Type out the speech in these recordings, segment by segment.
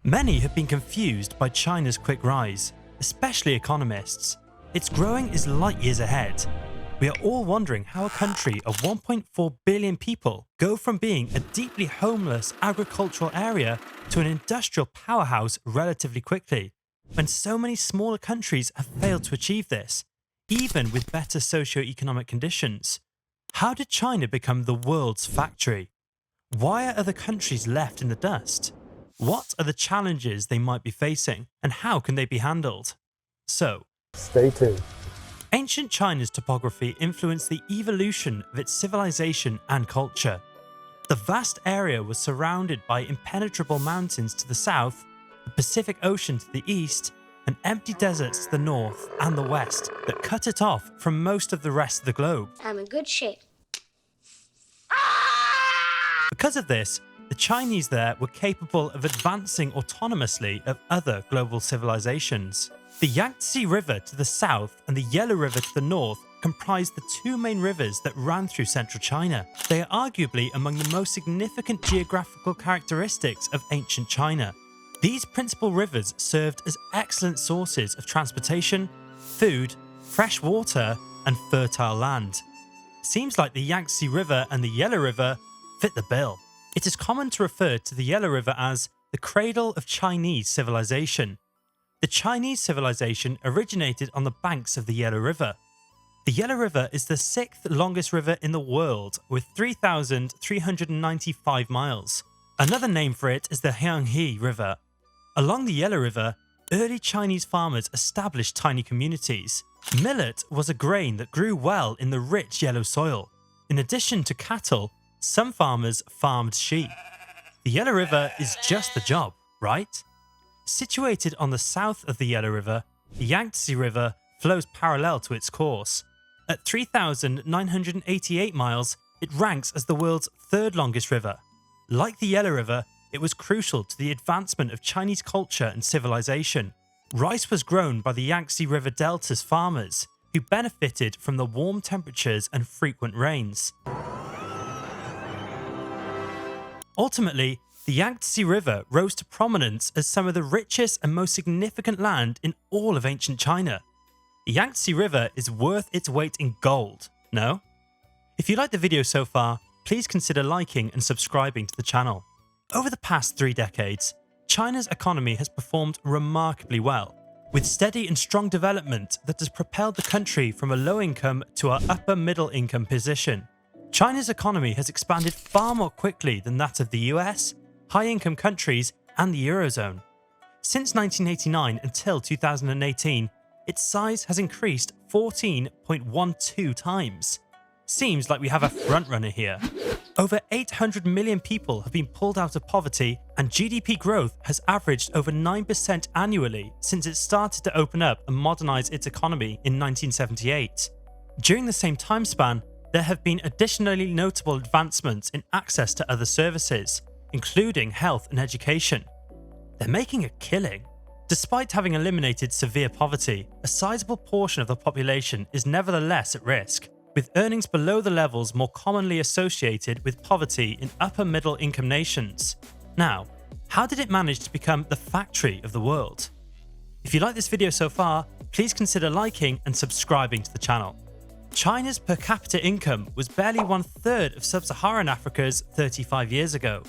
Many have been confused by China's quick rise, especially economists. Its growing is light years ahead. We are all wondering how a country of 1.4 billion people go from being a deeply homeless agricultural area to an industrial powerhouse relatively quickly, when so many smaller countries have failed to achieve this, even with better socio-economic conditions. How did China become the world's factory? Why are other countries left in the dust? What are the challenges they might be facing, and how can they be handled? So, stay tuned. Ancient China's topography influenced the evolution of its civilization and culture. The vast area was surrounded by impenetrable mountains to the south, the Pacific Ocean to the east, and empty deserts to the north and the west that cut it off from most of the rest of the globe. I'm in good shape. Because of this, the Chinese there were capable of advancing autonomously of other global civilizations. The Yangtze River to the south and the Yellow River to the north comprised the two main rivers that ran through central China. They are arguably among the most significant geographical characteristics of ancient China. These principal rivers served as excellent sources of transportation, food, fresh water, and fertile land. Seems like the Yangtze River and the Yellow River fit the bill. It is common to refer to the Yellow River as the cradle of Chinese civilization. The Chinese civilization originated on the banks of the Yellow River. The Yellow River is the sixth longest river in the world, with 3,395 miles. Another name for it is the Yangtze River. Along the Yellow River, early Chinese farmers established tiny communities. Millet was a grain that grew well in the rich yellow soil. In addition to cattle, some farmers farmed sheep. The Yellow River is just the job, right? Situated on the south of the Yellow River, the Yangtze River flows parallel to its course. At 3,988 miles, it ranks as the world's third longest river. Like the Yellow River, it was crucial to the advancement of Chinese culture and civilization. Rice was grown by the Yangtze River Delta's farmers, who benefited from the warm temperatures and frequent rains. Ultimately, the Yangtze River rose to prominence as some of the richest and most significant land in all of ancient China. The Yangtze River is worth its weight in gold, no? If you like the video so far, please consider liking and subscribing to the channel. Over the past 3 decades, China's economy has performed remarkably well, with steady and strong development that has propelled the country from a low-income to our upper-middle-income position. China's economy has expanded far more quickly than that of the US, high-income countries, and the Eurozone. Since 1989 until 2018, its size has increased 14.12 times. Seems like we have a frontrunner here. Over 800 million people have been pulled out of poverty, and GDP growth has averaged over 9% annually since it started to open up and modernize its economy in 1978. During the same time span, there have been additionally notable advancements in access to other services, including health and education. They're making a killing. Despite having eliminated severe poverty, a sizable portion of the population is nevertheless at risk, with earnings below the levels more commonly associated with poverty in upper-middle income nations. Now, how did it manage to become the factory of the world? If you like this video so far, please consider liking and subscribing to the channel. China's per capita income was barely 1/3 of sub-Saharan Africa's 35 years ago.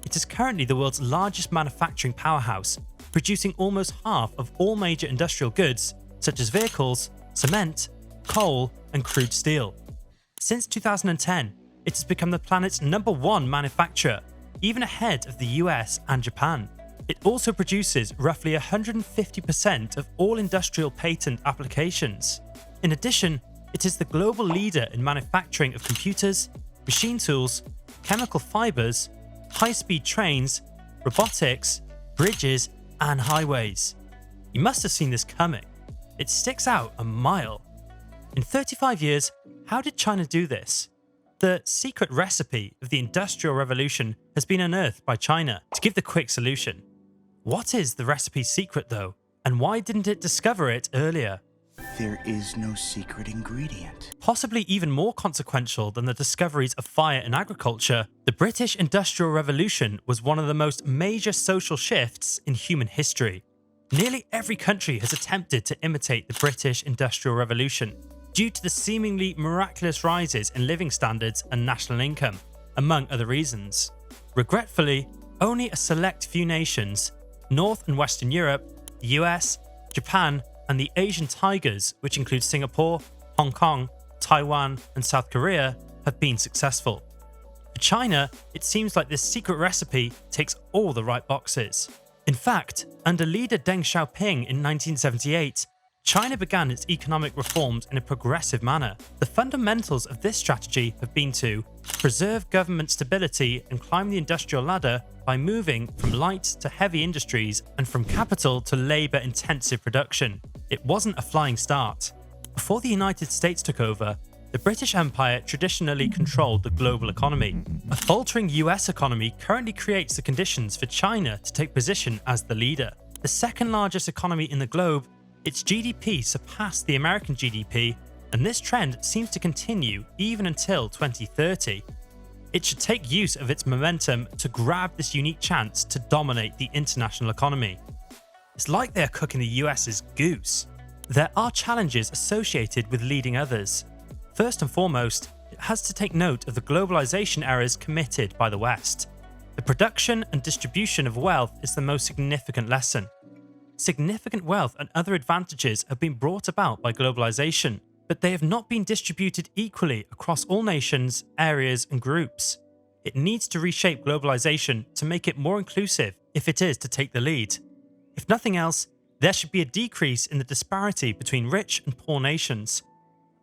It is currently the world's largest manufacturing powerhouse, producing almost half of all major industrial goods, such as vehicles, cement, coal, and crude steel. Since 2010, it has become the planet's #1 manufacturer, even ahead of the US and Japan. It also produces roughly 150% of all industrial patent applications. In addition, it is the global leader in manufacturing of computers, machine tools, chemical fibers, high-speed trains, robotics, bridges, and highways. You must have seen this coming. It sticks out a mile. In 35 years, how did China do this? The secret recipe of the Industrial Revolution has been unearthed by China. To give the quick solution, what is the recipe's secret though, and why didn't it discover it earlier? there is no secret ingredient. Possibly even more consequential than the discoveries of fire in agriculture, the British Industrial Revolution was one of the most major social shifts in human history. Nearly every country has attempted to imitate the British Industrial Revolution due to the seemingly miraculous rises in living standards and national income, among other reasons. Regretfully, only a select few nations, North and Western Europe, the US, Japan, and the Asian tigers, which include Singapore, Hong Kong, Taiwan, and South Korea, have been successful. For China, it seems like this secret recipe ticks all the right boxes. In fact, under leader Deng Xiaoping in 1978, China began its economic reforms in a progressive manner. The fundamentals of this strategy have been to preserve government stability and climb the industrial ladder by moving from light to heavy industries and from capital to labour-intensive production. It wasn't a flying start. Before the United States took over, the British Empire traditionally controlled the global economy. A faltering US economy currently creates the conditions for China to take position as the leader. The second largest economy in the globe, its GDP surpassed the American GDP, and this trend seems to continue even until 2030. It should take use of its momentum to grab this unique chance to dominate the international economy. It's like they're cooking the US's goose. There are challenges associated with leading others. First and foremost, it has to take note of the globalization errors committed by the West. The production and distribution of wealth is the most significant lesson. Significant wealth and other advantages have been brought about by globalization, but they have not been distributed equally across all nations, areas, and groups. It needs to reshape globalization to make it more inclusive if it is to take the lead. If nothing else, there should be a decrease in the disparity between rich and poor nations.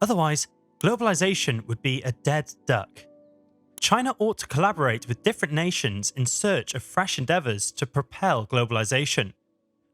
Otherwise, globalization would be a dead duck. China ought to collaborate with different nations in search of fresh endeavours to propel globalization.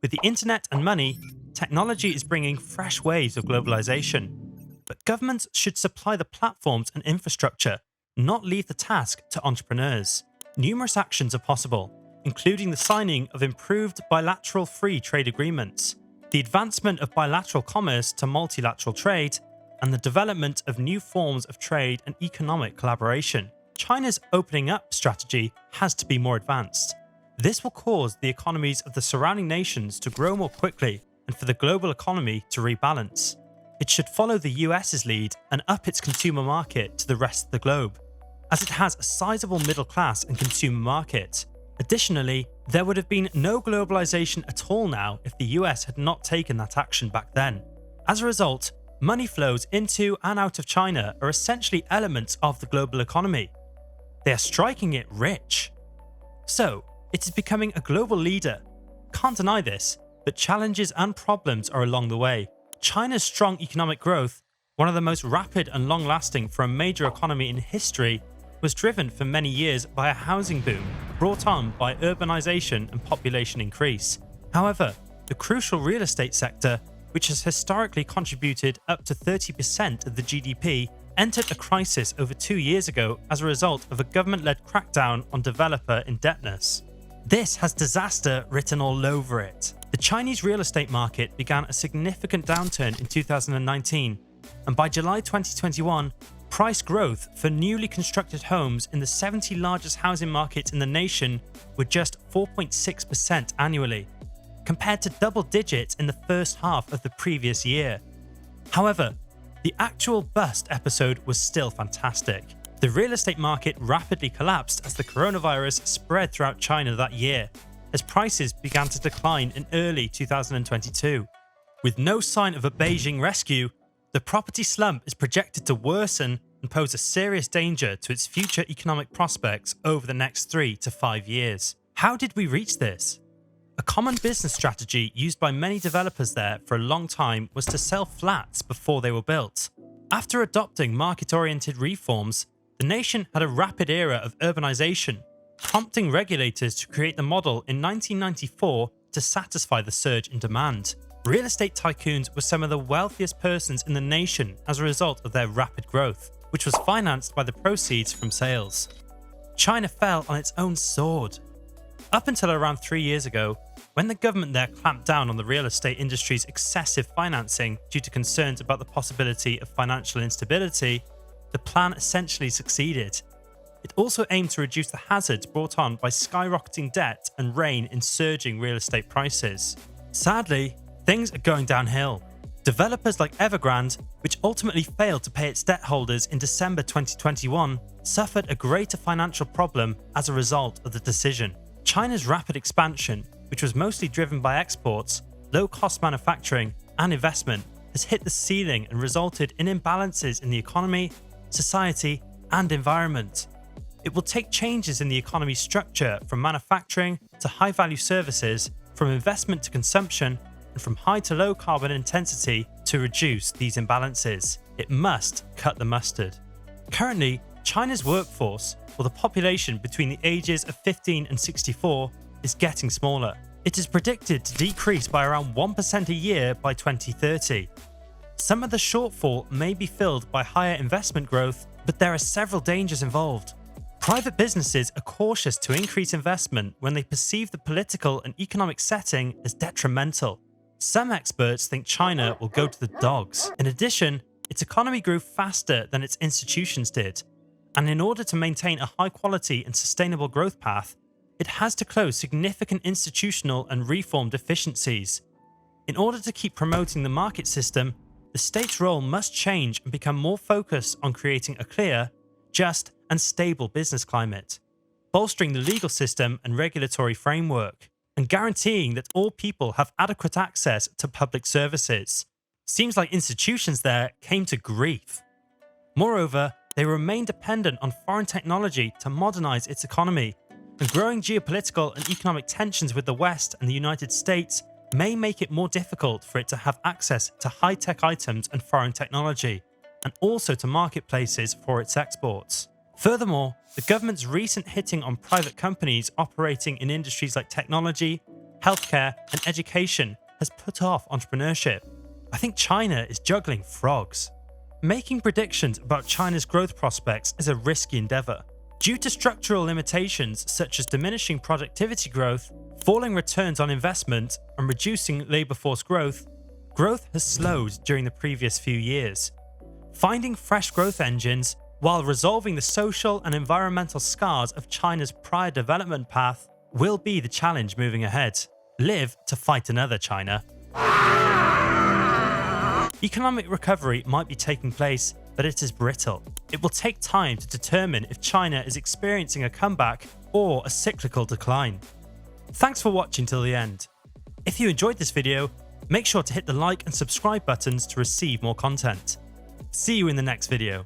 With the internet and money, technology is bringing fresh waves of globalization. But governments should supply the platforms and infrastructure, not leave the task to entrepreneurs. Numerous actions are possible, including the signing of improved bilateral free trade agreements, the advancement of bilateral commerce to multilateral trade, and the development of new forms of trade and economic collaboration. China's opening up strategy has to be more advanced. This will cause the economies of the surrounding nations to grow more quickly and for the global economy to rebalance. It should follow the US's lead and up its consumer market to the rest of the globe, as it has a sizable middle class and consumer market. Additionally, there would have been no globalization at all now if the US had not taken that action back then. As a result, money flows into and out of China are essentially elements of the global economy. They are striking it rich. So, it is becoming a global leader. Can't deny this, but challenges and problems are along the way. China's strong economic growth, one of the most rapid and long-lasting for a major economy in history, was driven for many years by a housing boom brought on by urbanization and population increase. However, the crucial real estate sector, which has historically contributed up to 30% of the GDP, entered a crisis over 2 years ago as a result of a government-led crackdown on developer indebtedness. This has disaster written all over it. The Chinese real estate market began a significant downturn in 2019, and by July 2021, price growth for newly constructed homes in the 70 largest housing markets in the nation were just 4.6% annually, compared to double digits in the first half of the previous year. However, the actual bust episode was still fantastic. The real estate market rapidly collapsed as the coronavirus spread throughout China that year, as prices began to decline in early 2022. With no sign of a Beijing rescue, the property slump is projected to worsen and pose a serious danger to its future economic prospects over the next 3 to 5 years. How did we reach this? A common business strategy used by many developers there for a long time was to sell flats before they were built. After adopting market-oriented reforms, the nation had a rapid era of urbanization, prompting regulators to create the model in 1994 to satisfy the surge in demand. Real estate tycoons were some of the wealthiest persons in the nation as a result of their rapid growth, which was financed by the proceeds from sales. China fell on its own sword. Up until around 3 years ago, when the government there clamped down on the real estate industry's excessive financing due to concerns about the possibility of financial instability, the plan essentially succeeded. It also aimed to reduce the hazards brought on by skyrocketing debt and rein in surging real estate prices. Sadly, things are going downhill. Developers like Evergrande, which ultimately failed to pay its debt holders in December 2021, suffered a greater financial problem as a result of the decision. China's rapid expansion, which was mostly driven by exports, low-cost manufacturing, and investment, has hit the ceiling and resulted in imbalances in the economy, society, and environment. It will take changes in the economy's structure from manufacturing to high-value services, from investment to consumption, and from high to low carbon intensity to reduce these imbalances. It must cut the mustard. Currently, China's workforce, or the population between the ages of 15 and 64, is getting smaller. It is predicted to decrease by around 1% a year by 2030. Some of the shortfall may be filled by higher investment growth, but there are several dangers involved. Private businesses are cautious to increase investment when they perceive the political and economic setting as detrimental. Some experts think China will go to the dogs. In addition, its economy grew faster than its institutions did, and in order to maintain a high quality and sustainable growth path, it has to close significant institutional and reform deficiencies. In order to keep promoting the market system, the state's role must change and become more focused on creating a clear, just, and stable business climate, bolstering the legal system and regulatory framework, and guaranteeing that all people have adequate access to public services. Seems like institutions there came to grief. Moreover, they remain dependent on foreign technology to modernize its economy, and growing geopolitical and economic tensions with the West and the United States may make it more difficult for it to have access to high-tech items and foreign technology, and also to marketplaces for its exports. Furthermore, the government's recent hitting on private companies operating in industries like technology, healthcare, and education has put off entrepreneurship. I think China is juggling frogs. Making predictions about China's growth prospects is a risky endeavor. Due to structural limitations such as diminishing productivity growth, falling returns on investment, and reducing labor force growth has slowed during the previous few years. Finding fresh growth engines while resolving the social and environmental scars of China's prior development path will be the challenge moving ahead. Live to fight another China. Economic recovery might be taking place, but it is brittle. It will take time to determine if China is experiencing a comeback or a cyclical decline. Thanks for watching till the end. If you enjoyed this video, make sure to hit the like and subscribe buttons to receive more content. See you in the next video.